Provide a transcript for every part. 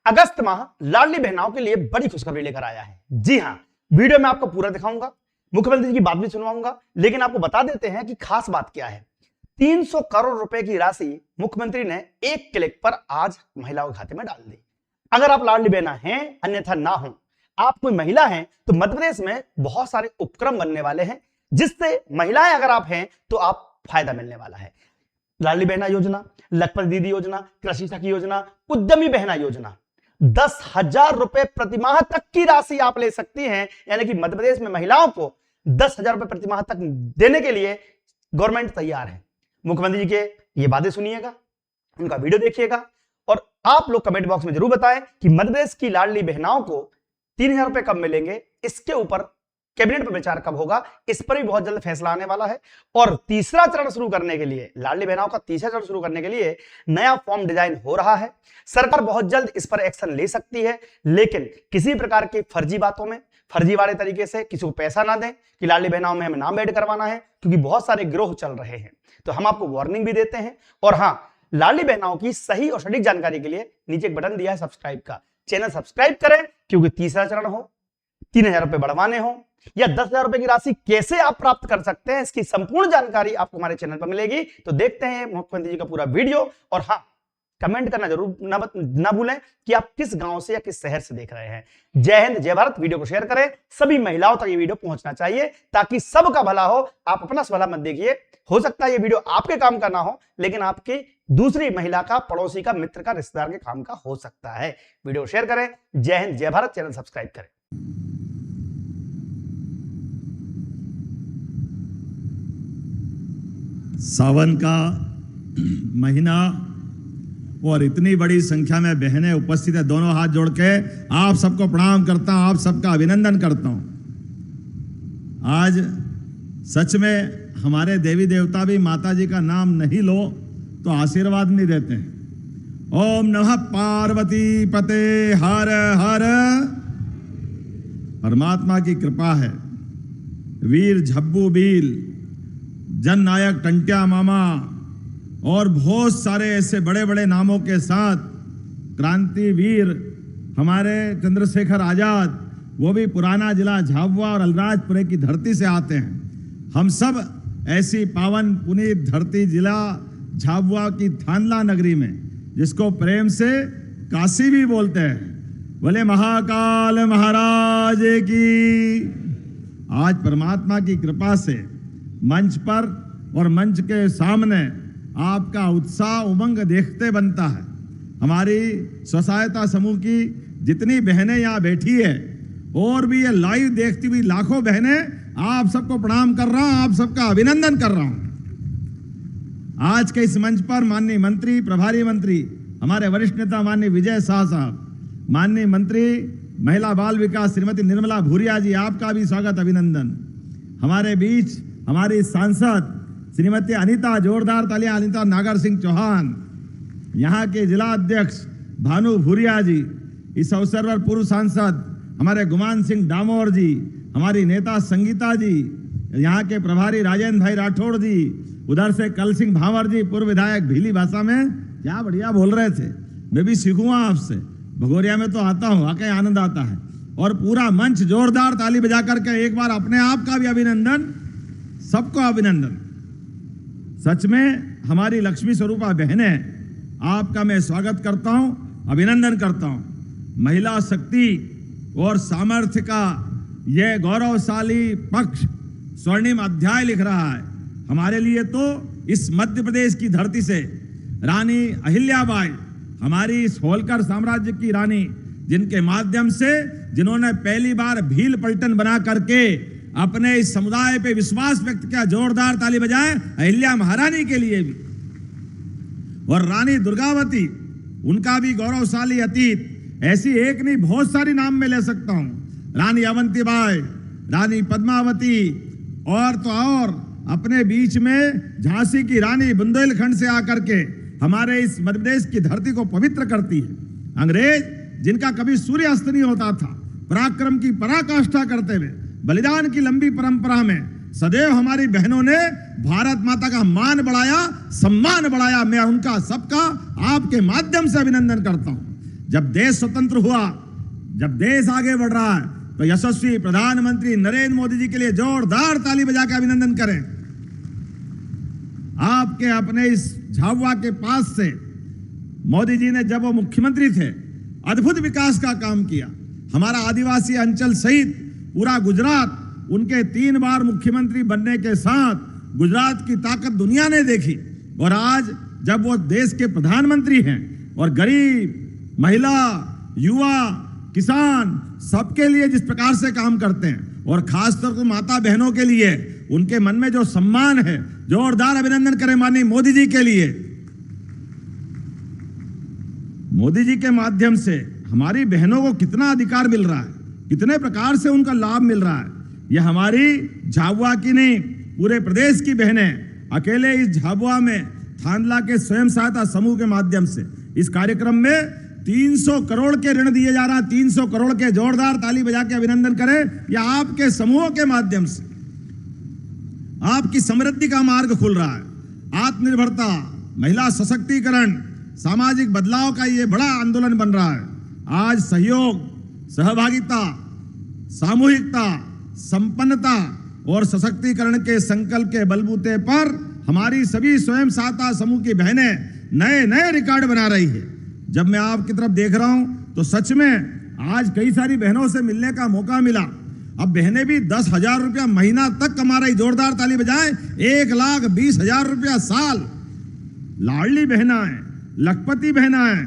अगस्त माह लाडली बहनाओं के लिए बड़ी खुशखबरी लेकर आया है। जी हां, वीडियो में आपको पूरा दिखाऊंगा, मुख्यमंत्री जी की बात भी सुनवाऊंगा, लेकिन आपको बता देते हैं कि खास बात क्या है। 300 करोड़ रुपए की राशि मुख्यमंत्री ने एक क्लिक पर आज महिलाओं के खाते में डाल दी। अगर आप लाडली बहना हैं, अन्यथा ना हो, आप कोई महिला हैं, तो मध्य प्रदेश में बहुत सारे उपक्रम बनने वाले हैं, जिससे महिलाएं अगर आप हैं तो आप फायदा मिलने वाला है। लाडली बहना योजना, लखपति दीदी योजना, कृषि सखी योजना, उद्यमी बहना योजना, 10,000 रुपए प्रतिमाह तक की राशि आप ले सकती हैं। यानी कि मध्य प्रदेश में महिलाओं को 10,000 रुपए प्रतिमाह तक देने के लिए गवर्नमेंट तैयार है। मुख्यमंत्री जी के ये वादे सुनिएगा, उनका वीडियो देखिएगा और आप लोग कमेंट बॉक्स में जरूर बताएं कि मध्य प्रदेश की लाडली बहनाओं को 3,000 रुपए कब मिलेंगे। इसके ऊपर कैबिनेट पर विचार कब होगा, इस पर भी बहुत जल्द फैसला आने वाला है। और तीसरा चरण शुरू करने के लिए, लाडली बहनाओं का तीसरा चरण शुरू करने के लिए नया फॉर्म डिजाइन हो रहा है। सरकार बहुत जल्द इस पर एक्शन ले सकती है, लेकिन किसी प्रकार की फर्जी बातों में, फर्जीवाड़े तरीके से किसी को पैसा ना दें कि लाडली बहनाओं में हमें नाम ऐड करवाना है, क्योंकि बहुत सारे गिरोह चल रहे हैं। तो हम आपको वार्निंग भी देते हैं। और हाँ, लाडली बहनाओं की सही और सटीक जानकारी के लिए नीचे एक बटन दिया है सब्सक्राइब का, चैनल सब्सक्राइब करें, क्योंकि तीसरा चरण हो, 3,000 रुपए बढ़वाने हो या 10,000 रुपए की राशि कैसे आप प्राप्त कर सकते हैं, इसकी संपूर्ण जानकारी आपको हमारे चैनल पर मिलेगी। तो देखते हैं मुख्यमंत्री जी का पूरा वीडियो। और हाँ, कमेंट करना जरूर ना भूलें कि आप किस गांव से या किस शहर से देख रहे हैं। जय हिंद, जय भारत। वीडियो को शेयर करें, सभी महिलाओं तक ये वीडियो पहुंचना चाहिए ताकि सबका भला हो। आप अपना भला मत देखिए, हो सकता है ये वीडियो आपके काम का ना हो, लेकिन आपकी दूसरी महिला का, पड़ोसी का, मित्र का, रिश्तेदार के काम का हो सकता है। वीडियो शेयर करें। जय हिंद, जय भारत। चैनल सब्सक्राइब करें। सावन का महीना और इतनी बड़ी संख्या में बहनें उपस्थित है, दोनों हाथ जोड़ के आप सबको प्रणाम करता हूं, आप सबका अभिनंदन करता हूं। आज सच में हमारे देवी देवता भी माता जी का नाम नहीं लो तो आशीर्वाद नहीं देते हैं। ओम नमः पार्वती पते हर हर। परमात्मा की कृपा है। वीर झब्बू बील, जननायक टंट्या मामा और बहुत सारे ऐसे बड़े बड़े नामों के साथ क्रांतिवीर हमारे चंद्रशेखर आजाद, वो भी पुराना जिला झाबुआ और अलीराजपुर की धरती से आते हैं। हम सब ऐसी पावन पुनीत धरती जिला झाबुआ की थानला नगरी में, जिसको प्रेम से काशी भी बोलते हैं, बोले महाकाल महाराज की। आज परमात्मा की कृपा से मंच पर और मंच के सामने आपका उत्साह उमंग देखते बनता है। हमारी स्वसहायता समूह की जितनी बहनें यहाँ बैठी है और भी ये लाइव देखती हुई लाखों बहनें, आप सबको प्रणाम कर रहा हूं, आप सबका अभिनंदन कर रहा हूं। आज के इस मंच पर माननीय मंत्री, प्रभारी मंत्री, हमारे वरिष्ठ नेता माननीय विजय शाह साहब, माननीय मंत्री महिला बाल विकास श्रीमती निर्मला भूरिया जी, आपका भी स्वागत अभिनंदन। हमारे बीच हमारी सांसद श्रीमती अनीता, जोरदार तालियां, अनीता नागर सिंह चौहान, यहाँ के जिला अध्यक्ष भानु भूरिया जी, इस अवसर पर पूर्व सांसद हमारे गुमान सिंह डामोर जी, हमारी नेता संगीता जी, यहाँ के प्रभारी राजेंद्र भाई राठौड़ जी, उधर से कल सिंह भावर जी, पूर्व विधायक भीली भाषा में क्या बढ़िया बोल रहे थे, मैं भी सीखूंगा आपसे। भगोरिया में तो आता हूँ, आके आनंद आता है। और पूरा मंच जोरदार ताली बजा करके एक बार अपने आप का भी अभिनंदन, सबको अभिनंदन। सच में हमारी लक्ष्मी स्वरूपा बहनें, आपका मैं स्वागत करता हूं, अभिनंदन करता हूं। महिला शक्ति और सामर्थ्य का यह गौरवशाली पक्ष स्वर्णिम अध्याय लिख रहा है। हमारे लिए तो इस मध्य प्रदेश की धरती से रानी अहिल्याबाई, हमारी इस होलकर साम्राज्य की रानी, जिनके माध्यम से, जिन्होंने पहली बार भील पलटन बना करके अपने इस समुदाय पे विश्वास व्यक्त किया, जोरदार ताली बजाएं अहिल्या महारानी के लिए भी। और रानी दुर्गावती, उनका भी गौरवशाली अतीत, ऐसी एक नहीं बहुत सारी नाम में ले सकता हूं। रानी अवंतीबाई, रानी पद्मावती, और तो और अपने बीच में झांसी की रानी बुंदेलखंड से आकर के हमारे इस मध्य प्रदेश की धरती को पवित्र करती है। अंग्रेज, जिनका कभी सूर्य अस्त नहीं होता था, पराक्रम की पराकाष्ठा करते हुए बलिदान की लंबी परंपरा में सदैव हमारी बहनों ने भारत माता का मान बढ़ाया, सम्मान बढ़ाया। मैं उनका सबका आपके माध्यम से अभिनंदन करता हूं। जब देश स्वतंत्र हुआ, जब देश आगे बढ़ रहा है, तो यशस्वी प्रधानमंत्री नरेंद्र मोदी जी के लिए जोरदार ताली बजा के अभिनंदन करें। आपके अपने इस झाबुआ के पास से मोदी जी ने, जब वो मुख्यमंत्री थे, अद्भुत विकास का काम किया। हमारा आदिवासी अंचल सहित पूरा गुजरात, उनके 3 बार मुख्यमंत्री बनने के साथ गुजरात की ताकत दुनिया ने देखी। और आज जब वो देश के प्रधानमंत्री हैं और गरीब, महिला, युवा, किसान सबके लिए जिस प्रकार से काम करते हैं, और खासतौर पर माता बहनों के लिए उनके मन में जो सम्मान है, जोरदार अभिनंदन करें माननीय मोदी जी के लिए। मोदी जी के माध्यम से हमारी बहनों को कितना अधिकार मिल रहा है, कितने प्रकार से उनका लाभ मिल रहा है। यह हमारी झाबुआ की नहीं, पूरे प्रदेश की बहनें अकेले इस झाबुआ में थांदला के स्वयं सहायता समूह के माध्यम से इस कार्यक्रम में 300 करोड़ के ऋण दिए जा रहा है। 300 करोड़ के, जोरदार ताली बजा के अभिनंदन करें। यह आपके समूहों के माध्यम से आपकी समृद्धि का मार्ग खुल रहा है। आत्मनिर्भरता, महिला सशक्तिकरण, सामाजिक बदलाव का यह बड़ा आंदोलन बन रहा है। आज सहयोग, सहभागिता, सामूहिकता, संपन्नता और सशक्तिकरण के संकल्प के बलबूते पर हमारी सभी स्वयं सहायता समूह की बहनें नए नए रिकॉर्ड बना रही है। जब मैं आपकी तरफ देख रहा हूं तो सच में आज कई सारी बहनों से मिलने का मौका मिला। अब बहनें भी 10,000 रुपया महीना तक कमा रही। जोरदार ताली बजाएं। 1,20,000 रुपया साल। लाडली बहनाएं, लखपति बहनाएं,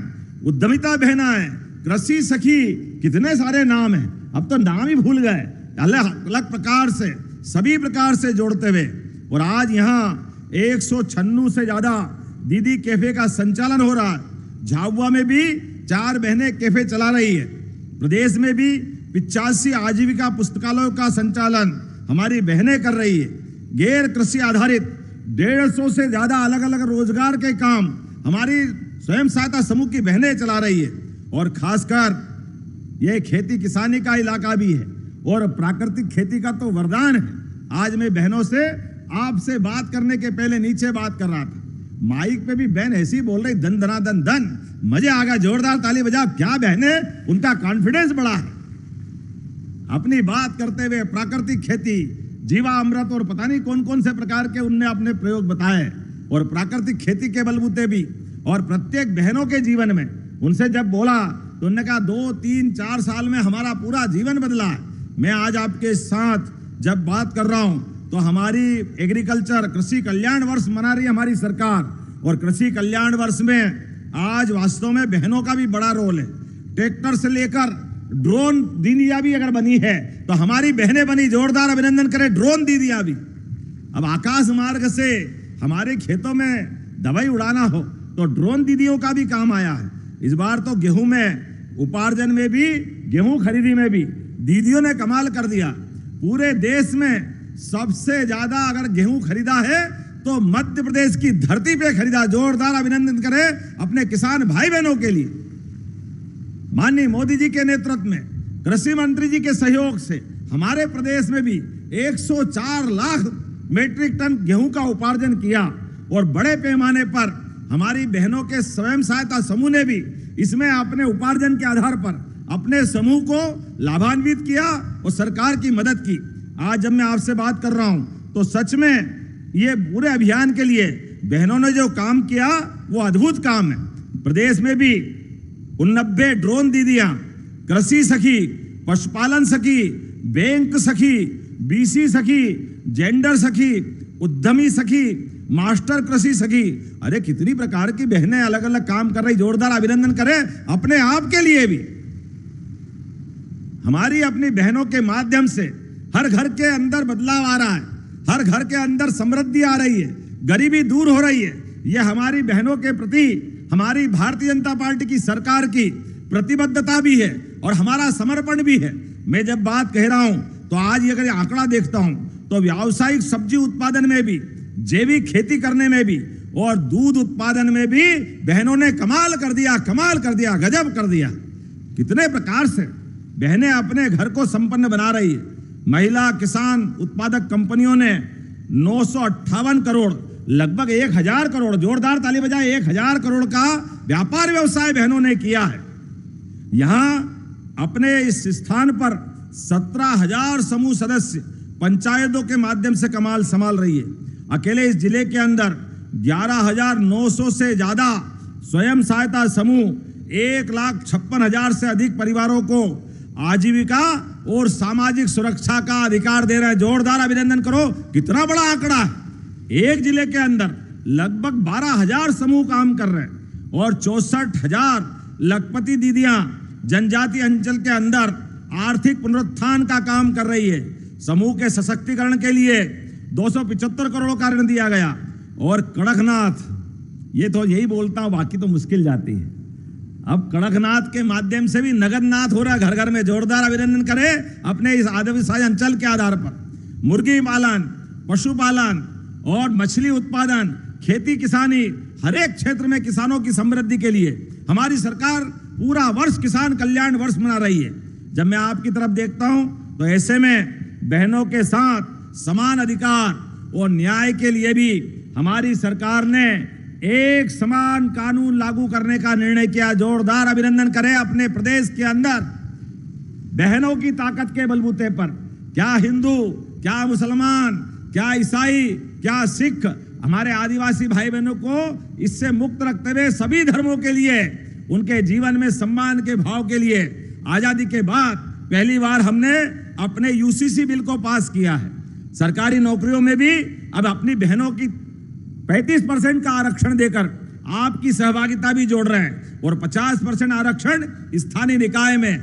उद्यमिता बहनाएं, कृषि सखी, कितने सारे नाम हैं, अब तो नाम ही भूल गए। अलग अलग प्रकार से, सभी प्रकार से जोड़ते हुए, और आज यहाँ 196 से ज्यादा दीदी कैफे का संचालन हो रहा है। झाबुआ में भी 4 बहनें कैफे चला रही है। प्रदेश में भी 85 आजीविका पुस्तकालयों का संचालन हमारी बहनें कर रही है। गैर कृषि आधारित 150 से ज्यादा अलग अलग रोजगार के काम हमारी स्वयं सहायता समूह की बहनें चला रही है। और खासकर यह खेती किसानी का इलाका भी है और प्राकृतिक खेती का तो वरदान है। आज मैं बहनों से आपसे बात करने के पहले नीचे बात कर रहा था, माइक पे भी बहन ऐसी बोल रही, धन धना धन धन, मजे आ गया। जोरदार ताली बजाओ। क्या बहने, उनका कॉन्फिडेंस बड़ा है। अपनी बात करते हुए प्राकृतिक खेती, जीवा अमृत और पता नहीं कौन कौन से प्रकार के उनने अपने प्रयोग बताए, और प्राकृतिक खेती के बलबूते भी। और प्रत्येक बहनों के जीवन में उनसे जब बोला तो उन्होंने कहा 2, 3, 4 साल में हमारा पूरा जीवन बदला है। मैं आज आपके साथ जब बात कर रहा हूं तो हमारी एग्रीकल्चर कृषि कल्याण वर्ष मना रही है हमारी सरकार, और कृषि कल्याण वर्ष में आज वास्तव में बहनों का भी बड़ा रोल है। ट्रैक्टर से लेकर ड्रोन दीदियां भी अगर बनी है तो हमारी बहनें बनी। जोरदार अभिनंदन करें ड्रोन दीदियां भी। अब आकाश मार्ग से हमारे खेतों में दवाई उड़ाना हो तो ड्रोन दीदियों का भी काम आया है। इस बार तो गेहूं में उपार्जन में भी, गेहूं खरीदी में भी दीदियों ने कमाल कर दिया। पूरे देश में सबसे ज्यादा अगर गेहूं खरीदा है तो मध्य प्रदेश की धरती पे खरीदा। जोरदार अभिनंदन करें अपने किसान भाई बहनों के लिए। माननीय मोदी जी के नेतृत्व में, कृषि मंत्री जी के सहयोग से हमारे प्रदेश में भी 104 लाख मीट्रिक टन गेहूं का उपार्जन किया, और बड़े पैमाने पर हमारी बहनों के स्वयं सहायता समूह ने भी इसमें अपने उपार्जन के आधार पर अपने समूह को लाभान्वित किया और सरकार की मदद की। आज जब मैं आपसे बात कर रहा हूं तो सच में ये पूरे अभियान के लिए बहनों ने जो काम किया वो अद्भुत काम है। प्रदेश में भी 89 ड्रोन दीदियां, कृषि सखी, पशुपालन सखी, बैंक सखी, बीसी सखी, जेंडर सखी, उद्यमी सखी, मास्टर कृषि सखी, अरे कितनी प्रकार की बहनें अलग अलग काम कर रही। जोरदार अभिनंदन करें अपने आप के लिए भी। हमारी अपनी बहनों के माध्यम से हर घर के अंदर बदलाव आ रहा है, हर घर के अंदर समृद्धि आ रही है, गरीबी दूर हो रही है। यह हमारी बहनों के प्रति हमारी भारतीय जनता पार्टी की सरकार की प्रतिबद्धता भी है और हमारा समर्पण भी है। मैं जब बात कह रहा हूं तो आज अगर आंकड़ा देखता हूं तो व्यावसायिक सब्जी उत्पादन में भी, जैविक खेती करने में भी और दूध उत्पादन में भी बहनों ने कमाल कर दिया, कमाल कर दिया, गजब कर दिया। कितने प्रकार से बहनें अपने घर को संपन्न बना रही है। महिला किसान उत्पादक कंपनियों ने 958 करोड़, लगभग 1000 करोड़, जोरदार ताली बजाए, 1000 करोड़ का व्यापार व्यवसाय बहनों ने किया है। यहां अपने इस स्थान पर 17,000 समूह सदस्य पंचायतों के माध्यम से कमाल संभाल रही है। अकेले इस जिले के अंदर 11,900 से ज्यादा स्वयं सहायता समूह 1,56,000 से अधिक परिवारों को आजीविका और सामाजिक सुरक्षा का अधिकार दे रहे हैं। जोरदार अभिनंदन करो, कितना बड़ा आंकड़ा है। एक जिले के अंदर लगभग 12,000 समूह काम कर रहे हैं और 64,000 लखपति दीदियां जनजातीय अंचल के अंदर आर्थिक पुनरुत्थान का काम कर रही है। समूह के सशक्तिकरण के लिए 275 करोड़ का ऋण दिया गया। और कड़कनाथ, ये तो यही बोलता हूं, बाकी तो मुश्किल जाती है। अब कड़कनाथ के माध्यम से भी नगदनाथ हो रहा है घर घर में। जोरदार अभिनंदन करें अपने इस आदिवासी अंचल के आधार पर। मुर्गी पालन, पशुपालन और मछली उत्पादन, खेती किसानी, हर एक क्षेत्र में किसानों की समृद्धि के लिए हमारी सरकार पूरा वर्ष किसान कल्याण वर्ष मना रही है। जब मैं आपकी तरफ देखता हूं तो ऐसे में बहनों के साथ समान अधिकार और न्याय के लिए भी हमारी सरकार ने एक समान कानून लागू करने का निर्णय किया। जोरदार अभिनंदन करें अपने प्रदेश के अंदर बहनों की ताकत के बलबूते पर। क्या हिंदू, क्या मुसलमान, क्या ईसाई, क्या सिख, हमारे आदिवासी भाई बहनों को इससे मुक्त रखते हुए सभी धर्मों के लिए उनके जीवन में सम्मान के भाव के लिए आजादी के बाद पहली बार हमने अपने यूसीसी बिल को पास किया है। सरकारी नौकरियों में भी अब अपनी बहनों की 35% का आरक्षण देकर आपकी सहभागिता भी जोड़ रहे हैं और 50% आरक्षण स्थानीय निकाय में।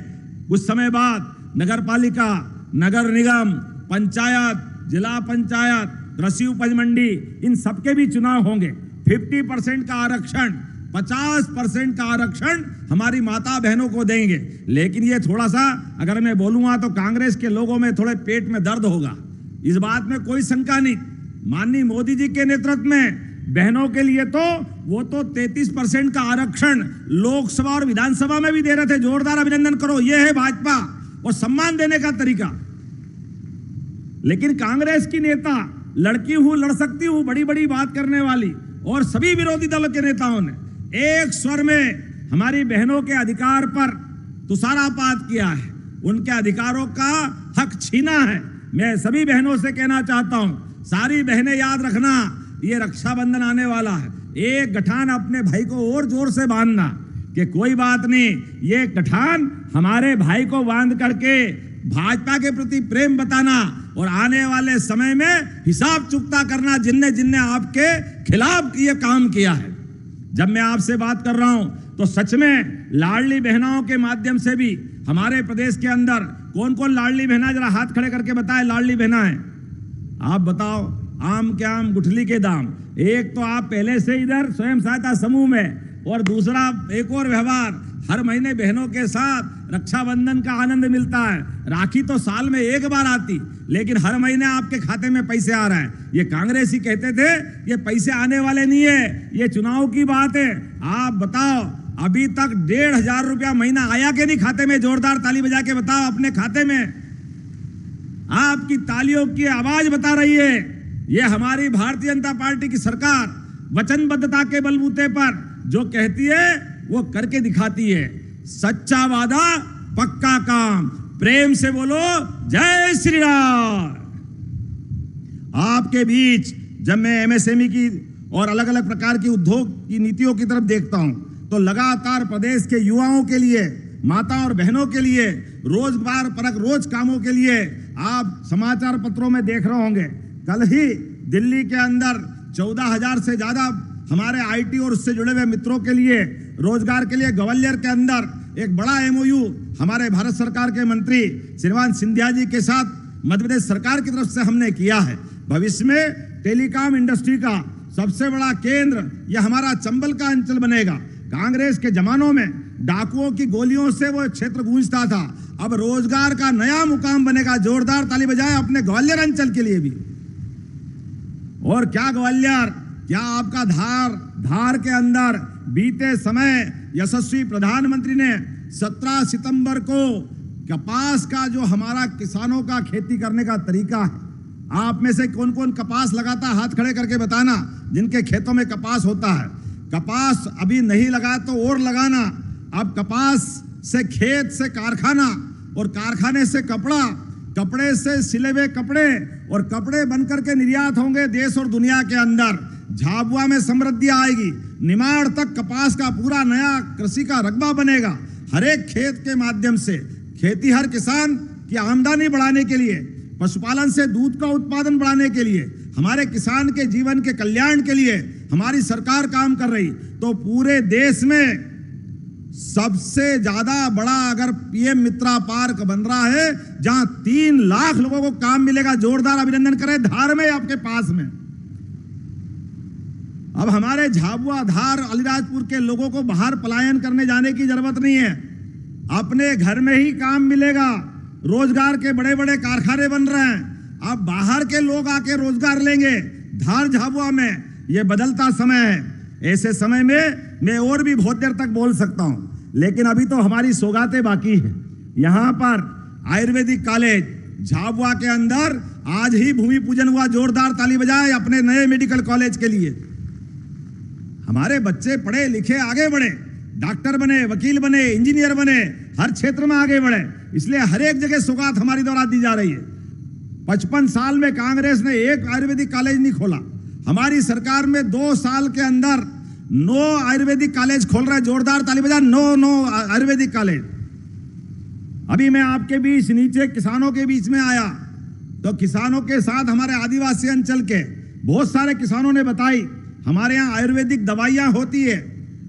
कुछ समय बाद नगर पालिका, नगर निगम, पंचायत, जिला पंचायत, कृषि उपज मंडी, इन सबके भी चुनाव होंगे। 50% का आरक्षण, 50% का आरक्षण हमारी माता बहनों को देंगे। लेकिन ये थोड़ा सा अगर मैं बोलूंगा तो कांग्रेस के लोगों में थोड़े पेट में दर्द होगा, इस बात में कोई शंका नहीं। माननीय मोदी जी के नेतृत्व में बहनों के लिए तो वो तो 33% का आरक्षण लोकसभा और विधानसभा में भी दे रहे थे। जोरदार अभिनंदन करो, ये है भाजपा और सम्मान देने का तरीका। लेकिन कांग्रेस की नेता लड़की हूं, लड़ सकती हूं, बड़ी बड़ी बात करने वाली और सभी विरोधी दलों के नेताओं ने एक स्वर में हमारी बहनों के अधिकार पर तुषारापात किया है, उनके अधिकारों का हक छीना है। मैं सभी बहनों से कहना चाहता हूं, सारी बहनें याद रखना, ये रक्षाबंधन आने वाला है। एक गठान अपने भाई को और जोर से बांधना कि कोई बात नहीं, ये गठान हमारे भाई को बांध करके भाजपा के प्रति प्रेम बताना और आने वाले समय में हिसाब चुकता करना जिनने जिनने आपके खिलाफ ये काम किया है। जब मैं आपसे बात कर रहा हूं तो सच में लाडली बहनाओं के माध्यम से भी हमारे प्रदेश के अंदर कौन कौन लाडली बहना, जरा हाथ खड़े करके बताएं लाडली बहना है। आप बताओ, आम के आम गुठली के दाम। एक तो आप पहले से इधर स्वयं सहायता समूह में, और दूसरा एक और व्यवहार, हर महीने बहनों के साथ रक्षाबंधन का आनंद मिलता है। राखी तो साल में एक बार आती, लेकिन हर महीने आपके खाते में पैसे आ रहे हैं। ये कांग्रेसी कहते थे ये पैसे आने वाले नहीं है, ये चुनाव की बात है। आप बताओ, अभी तक 1,500 रुपया महीना आया कि नहीं खाते में? जोरदार ताली बजा के बताओ अपने खाते में। आपकी तालियों की आवाज बता रही है ये हमारी भारतीय जनता पार्टी की सरकार वचनबद्धता के बलबूते पर जो कहती है वो करके दिखाती है। सच्चा वादा, पक्का काम। प्रेम से बोलो जय श्री राम। आपके बीच जब मैं एमएसएमई की और अलग अलग प्रकार की उद्योग की नीतियों की तरफ देखता हूं तो लगातार प्रदेश के युवाओं के लिए, माता और बहनों के लिए, रोजगार परक रोज कामों के लिए आप समाचार पत्रों में देख रहे होंगे। कल ही दिल्ली के अंदर 14,000 से ज्यादा हमारे आईटी और उससे जुड़े हुए मित्रों के लिए रोजगार के लिए ग्वालियर के अंदर एक बड़ा एमओयू हमारे भारत सरकार के मंत्री श्रीमान सिंधिया जी के साथ मध्य प्रदेश सरकार की तरफ से हमने किया है। भविष्य में टेलीकॉम इंडस्ट्री का सबसे बड़ा केंद्र यह हमारा चंबल का अंचल बनेगा। कांग्रेस के जमानों में डाकुओं की गोलियों से वो क्षेत्र गूंजता था, अब रोजगार का नया मुकाम बनेगा। जोरदार ताली बजाएं अपने ग्वालियर अंचल के लिए भी। और क्या ग्वालियर, क्या आपका धार के अंदर बीते समय यशस्वी प्रधानमंत्री ने 17 सितंबर को कपास का जो हमारा किसानों का खेती करने का तरीका है, आप में से कौन कौन कपास लगाता है हाथ खड़े करके बताना, जिनके खेतों में कपास होता है। कपास अभी नहीं लगा तो और लगाना। अब कपास से खेत से कारखाना और कारखाने से कपड़ा, कपड़े से सिले हुए कपड़े और कपड़े बनकर के निर्यात होंगे देश और दुनिया के अंदर। झाबुआ में समृद्धि आएगी, निमाड़ तक कपास का पूरा नया कृषि का रकबा बनेगा। हर एक खेत के माध्यम से खेतीहर किसान की आमदनी बढ़ाने के लिए, पशुपालन से दूध का उत्पादन बढ़ाने के लिए, हमारे किसान के जीवन के कल्याण के लिए हमारी सरकार काम कर रही। तो पूरे देश में सबसे ज्यादा बड़ा अगर पीएम मित्रा पार्क बन रहा है जहां 3 लाख लोगों को काम मिलेगा, जोरदार अभिनंदन करें। धार में आपके पास में अब हमारे झाबुआ, धार, अलीराजपुर के लोगों को बाहर पलायन करने जाने की जरूरत नहीं है, अपने घर में ही काम मिलेगा। रोजगार के बड़े बड़े कारखाने बन रहे हैं, अब बाहर के लोग आके रोजगार लेंगे। धार झाबुआ में ये बदलता समय है, ऐसे समय में मैं और भी बहुत देर तक बोल सकता हूं, लेकिन अभी तो हमारी सौगातें बाकी है। यहां पर आयुर्वेदिक कॉलेज झाबुआ के अंदर आज ही भूमि पूजन हुआ, जोरदार ताली बजाए अपने नए मेडिकल कॉलेज के लिए। हमारे बच्चे पढ़े लिखे आगे बढ़े, डॉक्टर बने, वकील बने, इंजीनियर बने, हर क्षेत्र में आगे बढ़े, इसलिए हर एक जगह सौगात हमारी द्वारा दी जा रही है। 55 साल में कांग्रेस ने एक आयुर्वेदिक कॉलेज नहीं खोला, हमारी सरकार में 2 साल के अंदर 9 आयुर्वेदिक कॉलेज खोल रहा है, जोरदार ताली बजा। 9 आयुर्वेदिक कॉलेज। अभी मैं आपके बीच नीचे किसानों के बीच में आया तो किसानों के साथ हमारे आदिवासी अंचल के बहुत सारे किसानों ने बताई हमारे यहाँ आयुर्वेदिक दवाइयां होती है,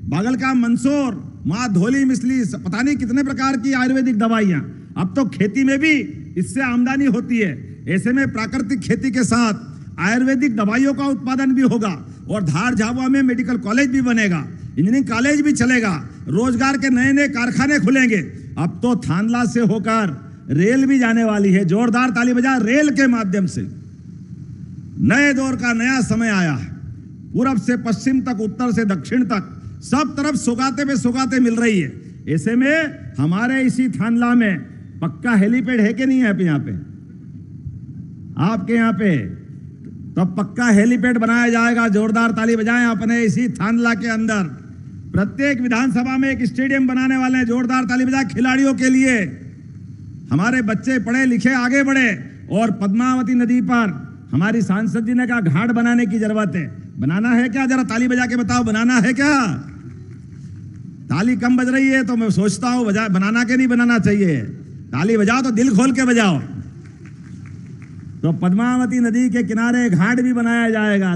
बागल का मंसूर, माँ धोली मिसली, पता नहीं कितने प्रकार की आयुर्वेदिक दवाइयां। अब तो खेती में भी इससे आमदनी होती है। ऐसे में प्राकृतिक खेती के साथ आयुर्वेदिक दवाइयों का उत्पादन भी होगा और धार झाबुआ में मेडिकल कॉलेज भी बनेगा, इंजीनियरिंग कॉलेज भी चलेगा, रोजगार के नए नए कारखाने खुलेंगे। अब तो थानला से होकर रेल भी जाने वाली है, जोरदार ताली बजा। रेल के माध्यम से नए दौर का नया समय आया है। पूरब से पश्चिम तक, उत्तर से दक्षिण तक, सब तरफ सौगातें पे सौगातें मिल रही है। ऐसे में हमारे इसी थानला में पक्का हेलीपैड है कि नहीं है यहाँ पे? आपके यहाँ पे तो पक्का हेलीपैड बनाया जाएगा, जोरदार ताली बजाएं। अपने इसी थानला के अंदर प्रत्येक विधानसभा में एक स्टेडियम बनाने वाले हैं, जोरदार ताली बजाएं खिलाड़ियों के लिए। हमारे बच्चे पढ़े लिखे आगे बढ़े और पद्मावती नदी पर हमारी सांसद जी ने कहा घाट बनाने की जरूरत है। बनाना है क्या? जरा ताली बजा के बताओ, बनाना है क्या? ताली कम बज रही है तो मैं सोचता हूं बनाना के नहीं बनाना चाहिए। ताली बजाओ तो दिल खोल के बजाओ। तो पद्मावती नदी के किनारे घाट भी बनाया जाएगा।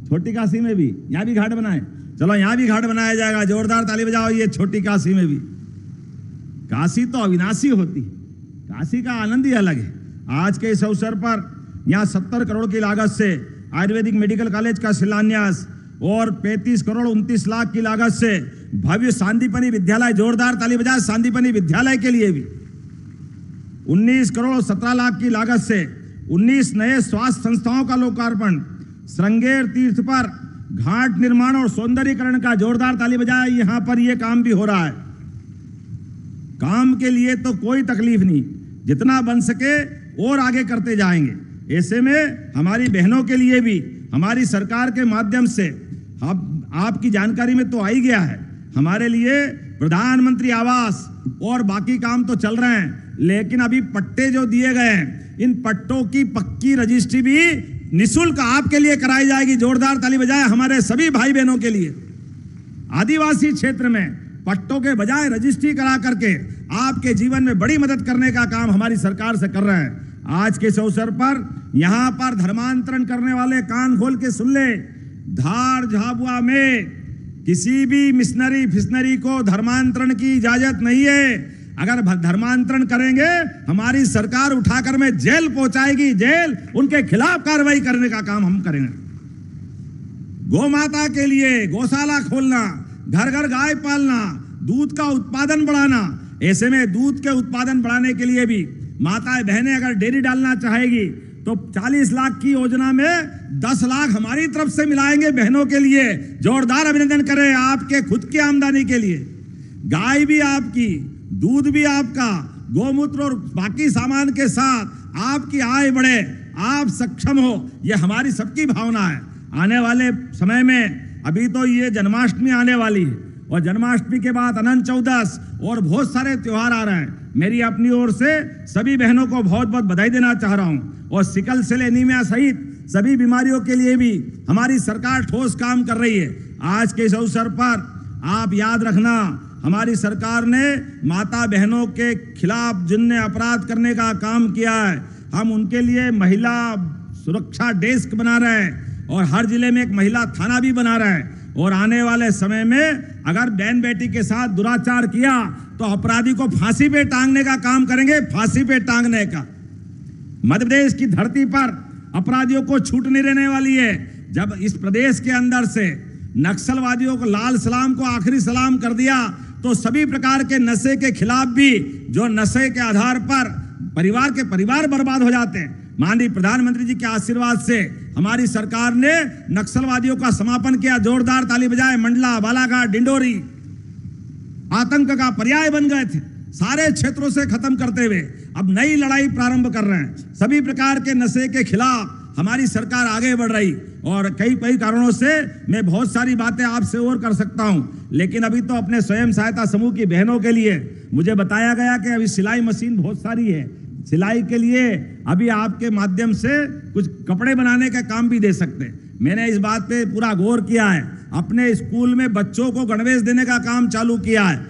छोटी काशी में भी, यहां भी घाट बनाए, चलो यहां भी घाट बनाया जाएगा, जोरदार ताली बजाओ। ये छोटी काशी में भी, काशी तो अविनाशी होती है, काशी का आनंद ही अलग है। आज के इस अवसर पर यहाँ 70 करोड़ की लागत से आयुर्वेदिक मेडिकल कॉलेज का शिलान्यास और 35 करोड़ 29 लाख की लागत से भव्य सांदीपनी विद्यालय, जोरदार ताली बजाए सांदीपनी विद्यालय के लिए भी 19 करोड़ 17 लाख की लागत से 19 नए स्वास्थ्य संस्थाओं का लोकार्पण, श्रृंगेर तीर्थ पर घाट निर्माण और सौंदर्यीकरण का, जोरदार ताली बजाए। यहां पर यह काम भी हो रहा है। काम के लिए तो कोई तकलीफ नहीं, जितना बन सके और आगे करते जाएंगे। ऐसे में हमारी बहनों के लिए भी हमारी सरकार के माध्यम से आपकी जानकारी में तो आ ही गया है, हमारे लिए प्रधानमंत्री आवास और बाकी काम तो चल रहे हैं, लेकिन अभी पट्टे जो दिए गए हैं, इन पट्टों की पक्की रजिस्ट्री भी निःशुल्क आपके लिए कराई जाएगी। जोरदार ताली बजाए हमारे सभी भाई बहनों के लिए। आदिवासी क्षेत्र में पट्टों के बजाय रजिस्ट्री करा करके आपके जीवन में बड़ी मदद करने का काम हमारी सरकार से कर रहे हैं। आज के इस अवसर पर यहां पर धर्मांतरण करने वाले कान खोल के सुन ले, धार झाबुआ में किसी भी मिशनरी फिशनरी को धर्मांतरण की इजाजत नहीं है। अगर धर्मांतरण करेंगे हमारी सरकार उठाकर में जेल पहुंचाएगी, जेल, उनके खिलाफ कार्रवाई करने का काम हम करेंगे। गौ माता के लिए गौशाला खोलना, घर घर गाय पालना, दूध का उत्पादन बढ़ाना। ऐसे में दूध के उत्पादन बढ़ाने के लिए भी माताएं बहनें अगर डेयरी डालना चाहेगी तो 40 लाख की योजना में 10 लाख हमारी तरफ से मिलाएंगे बहनों के लिए। जोरदार अभिनंदन करें आपके खुद की आमदनी के लिए। गाय भी आपकी, दूध भी आपका, गौमूत्र और बाकी सामान के साथ आपकी आय बढ़े, आप सक्षम हो, यह हमारी सबकी भावना है। आने वाले समय में अभी तो ये जन्माष्टमी आने वाली है और जन्माष्टमी के बाद अनंत चौदस और बहुत सारे त्योहार आ रहे हैं। मेरी अपनी ओर से सभी बहनों को बहुत बहुत बधाई देना चाह रहा हूं और सिकल सेल एनीमिया सहित सभी बीमारियों के लिए भी हमारी सरकार ठोस काम कर रही है। आज के इस अवसर पर आप याद रखना, हमारी सरकार ने माता बहनों के खिलाफ जिनने अपराध करने का काम किया है, हम उनके लिए महिला सुरक्षा डेस्क बना रहे हैं और हर जिले में एक महिला थाना भी बना रहे हैं। और आने वाले समय में अगर बहन बेटी के साथ दुराचार किया तो अपराधी को फांसी पे टांगने का काम करेंगे, फांसी पे टांगने का। मध्य प्रदेश की धरती पर अपराधियों को छूट नहीं रहने वाली है। जब इस प्रदेश के अंदर से नक्सलवादियों को लाल सलाम को आखिरी सलाम कर दिया तो सभी प्रकार के नशे के खिलाफ भी, जो नशे के आधार पर परिवार के परिवार बर्बाद हो जाते हैं, माननीय प्रधानमंत्री जी के आशीर्वाद से हमारी सरकार ने नक्सलवादियों का समापन किया। जोरदार ताली बजाए। मंडला, बालाघाट, डिंडोरी आतंक का पर्याय बन गए थे, सारे क्षेत्रों से खत्म करते हुए अब नई लड़ाई प्रारंभ कर रहे हैं। सभी प्रकार के नशे के खिलाफ हमारी सरकार आगे बढ़ रही और कई कारणों से मैं बहुत सारी बातें आपसे और कर सकता हूं, लेकिन अभी तो अपने स्वयं सहायता समूह की बहनों के लिए मुझे बताया गया कि अभी सिलाई मशीन बहुत सारी है, सिलाई के लिए अभी आपके माध्यम से कुछ कपड़े बनाने का काम भी दे सकते हैं। मैंने इस बात पे पूरा गौर किया है, अपने स्कूल में बच्चों को गणवेश देने का काम चालू किया है,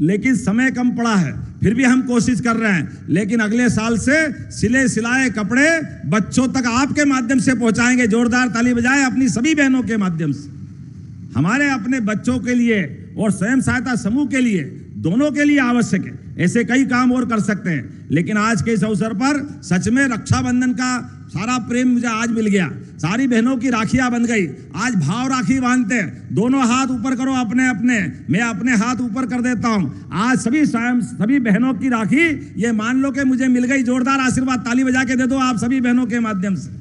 लेकिन समय कम पड़ा है, फिर भी हम कोशिश कर रहे हैं। लेकिन अगले साल से सिले सिलाए कपड़े बच्चों तक आपके माध्यम से पहुंचाएंगे। जोरदार ताली बजाएं अपनी सभी बहनों के माध्यम से। हमारे अपने बच्चों के लिए और स्वयं सहायता समूह के लिए, दोनों के लिए आवश्यक है। ऐसे कई काम और कर सकते हैं, लेकिन आज के इस अवसर पर सच में रक्षाबंधन का सारा प्रेम मुझे आज मिल गया। सारी बहनों की राखियां बन गई। आज भाव राखी बांधते हैं, दोनों हाथ ऊपर करो अपने अपने, मैं अपने हाथ ऊपर कर देता हूं। आज सभी बहनों की राखी ये मान लो कि मुझे मिल गई। जोरदार आशीर्वाद ताली बजा के दे दो आप सभी बहनों के माध्यम से।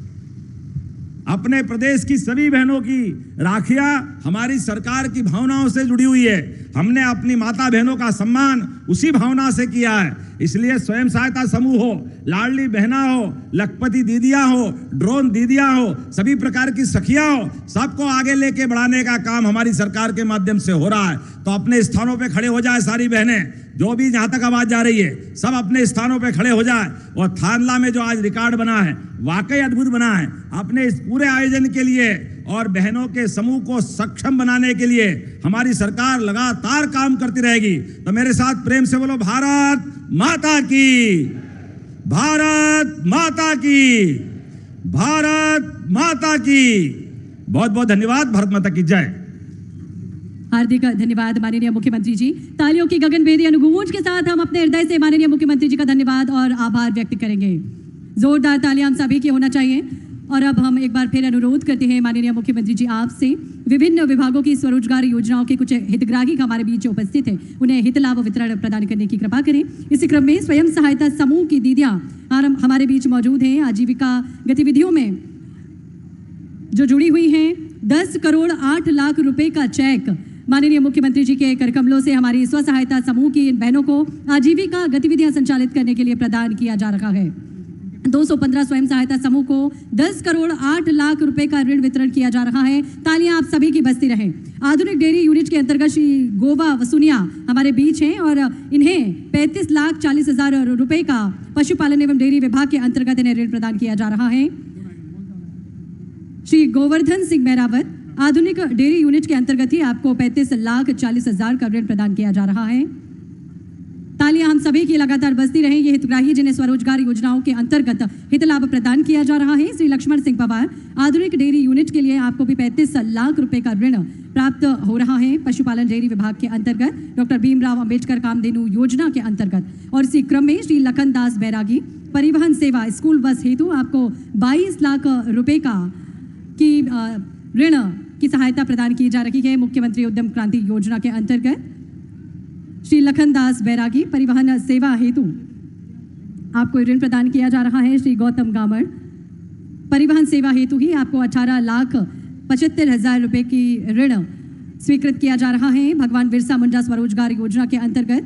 अपने प्रदेश की सभी बहनों की राखियां हमारी सरकार की भावनाओं से जुड़ी हुई है। हमने अपनी माता बहनों का सम्मान उसी भावना से किया है। इसलिए स्वयं सहायता समूह हो, लाडली बहना हो, लखपति दीदियां हो, ड्रोन दीदियां हो, सभी प्रकार की सखियां हो, सबको आगे लेके बढ़ाने का काम हमारी सरकार के माध्यम से हो रहा है। तो अपने स्थानों पे खड़े हो जाए सारी बहनें, जो भी जहां तक आवाज जा रही है सब अपने स्थानों पे खड़े हो जाए। और थानला में जो आज रिकॉर्ड बना है वाकई अद्भुत बना है। अपने इस पूरे आयोजन के लिए और बहनों के समूह को सक्षम बनाने के लिए हमारी सरकार लगातार काम करती रहेगी। तो मेरे साथ प्रेम से बोलो, भारत माता की, भारत माता की, भारत माता की। बहुत बहुत धन्यवाद। भारत माता की जय। हार्दिक धन्यवाद माननीय मुख्यमंत्री जी। तालियों की गगनभेदी अनुगूंज के साथ हम अपने हृदय से माननीय मुख्यमंत्री जी का धन्यवाद और आभार व्यक्त करेंगे। जोरदार तालियां हम सभी की होना चाहिए। और अब हम एक बार फिर अनुरोध करते हैं माननीय मुख्यमंत्री जी आपसे, विभिन्न विभागों की स्वरोजगार योजनाओं के कुछ हितग्राही हमारे बीच उपस्थित हैं, उन्हें हित लाभ वितरण प्रदान करने की कृपा करें। इसी क्रम में स्वयं सहायता समूह की दीदियां हमारे बीच मौजूद हैं। आजीविका गतिविधियों में जो जुड़ी हुई हैं, 10 करोड़ 8 लाख रुपए का चेक माननीय मुख्यमंत्री जी के कर कमलों से हमारी स्व सहायता समूह की इन बहनों को आजीविका गतिविधियां संचालित करने के लिए प्रदान किया जा रहा है। 215 स्वयं सहायता समूह को 10 करोड़ 8 लाख रुपए का ऋण वितरण किया जा रहा है। तालियां आप सभी की बजती रहें। आधुनिक डेयरी यूनिट के अंतर्गत श्री गोवा वसुनिया हमारे बीच हैं और इन्हें 35,40,000 रुपए का पशुपालन एवं डेयरी विभाग के अंतर्गत इन्हें ऋण प्रदान किया जा रहा है। श्री गोवर्धन सिंह मेहरावत, आधुनिक डेयरी यूनिट के अंतर्गत ही आपको 35,40,000 का ऋण प्रदान किया जा रहा है। तालियां हम सभी की लगातार बजती रहें। ये हितग्राही जिन्हें स्वरोजगार योजनाओं के अंतर्गत हित लाभ प्रदान किया जा रहा है, श्री लक्ष्मण सिंह पवार, आधुनिक डेयरी यूनिट के लिए आपको भी 35 लाख रुपए का ऋण प्राप्त हो रहा है पशुपालन डेयरी विभाग के अंतर्गत, डॉक्टर भीमराव अंबेडकर कामधेनु योजना के अंतर्गत। और इसी क्रम में श्री लखन दास बैरागी, परिवहन सेवा स्कूल बस हेतु आपको 22 लाख रुपए का की ऋण की सहायता प्रदान की जा रही है मुख्यमंत्री उद्यम क्रांति योजना के अंतर्गत। श्री लखन दास बैरागी, परिवहन सेवा हेतु आपको ऋण प्रदान किया जा रहा है। श्री गौतम गामड़, परिवहन सेवा हेतु ही आपको 18,75,000 रुपए की ऋण स्वीकृत किया जा रहा है भगवान बिरसा मुंडा स्वरोजगार योजना के अंतर्गत।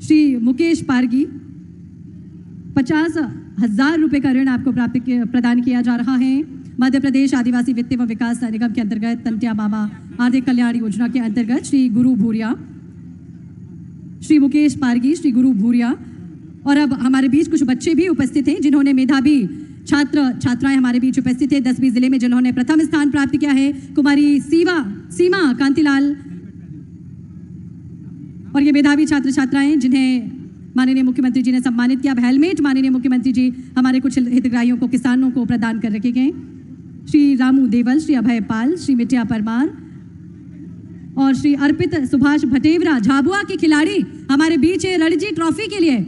श्री मुकेश पारगी, 50,000 रुपए का ऋण आपको प्रदान किया जा रहा है मध्य प्रदेश आदिवासी वित्त एवं विकास निगम के अंतर्गत तंटिया मामा आर्थिक कल्याण योजना के अंतर्गत श्री गुरु भूरिया, श्री मुकेश पारगी, श्री गुरु भूरिया। और अब हमारे बीच कुछ बच्चे भी उपस्थित हैं जिन्होंने मेधावी छात्राएं हमारे बीच उपस्थित है 10वीं जिले में जिन्होंने प्रथम स्थान प्राप्त किया है। कुमारी सीमा कांतिलाल और ये मेधावी छात्र छात्राएं जिन्हें माननीय मुख्यमंत्री जी ने सम्मानित किया। अब हेलमेट माननीय मुख्यमंत्री जी हमारे कुछ हितग्राहियों को, किसानों को प्रदान कर रखे गए। श्री रामू देवल, श्री अभय पाल, श्री मिटिया परमार और श्री अर्पित सुभाष भटेवरा, झाबुआ के खिलाड़ी हमारे बीच है रणजी ट्रॉफी के लिए,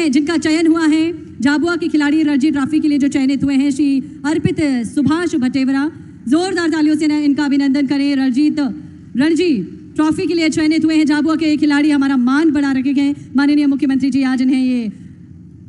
जिनका चयन हुआ है। झाबुआ के खिलाड़ी रणजी ट्रॉफी के लिए जो चयनित हुए हैं श्री अर्पित सुभाष भटेवरा, जोरदार तालियों से इनका अभिनंदन करें। रणजी ट्रॉफी के लिए चयनित हुए हैं झाबुआ के खिलाड़ी, हमारा मान बढ़ा रखे गए। माननीय मुख्यमंत्री जी आज इन्हें ये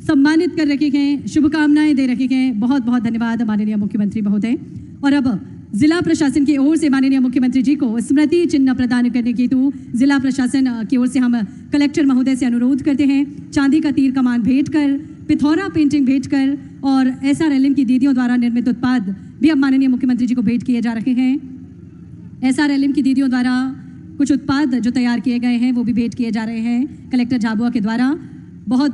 सम्मानित कर रखे गए, शुभकामनाएं दे रखे गए। बहुत बहुत धन्यवाद माननीय मुख्यमंत्री महोदय। और अब जिला प्रशासन की ओर से माननीय मुख्यमंत्री जी को स्मृति चिन्ह प्रदान करने के हेतु जिला प्रशासन की ओर से हम कलेक्टर महोदय से अनुरोध करते हैं चांदी का तीर कमान भेंट कर, पिथौरा पेंटिंग भेंट कर और SRLM की दीदियों द्वारा निर्मित उत्पाद भी अब माननीय मुख्यमंत्री जी को भेंट किए जा रहे हैं। SRLM की दीदियों द्वारा कुछ उत्पाद जो तैयार किए गए हैं वो भी भेंट किए जा रहे हैं कलेक्टर झाबुआ के द्वारा। बहुत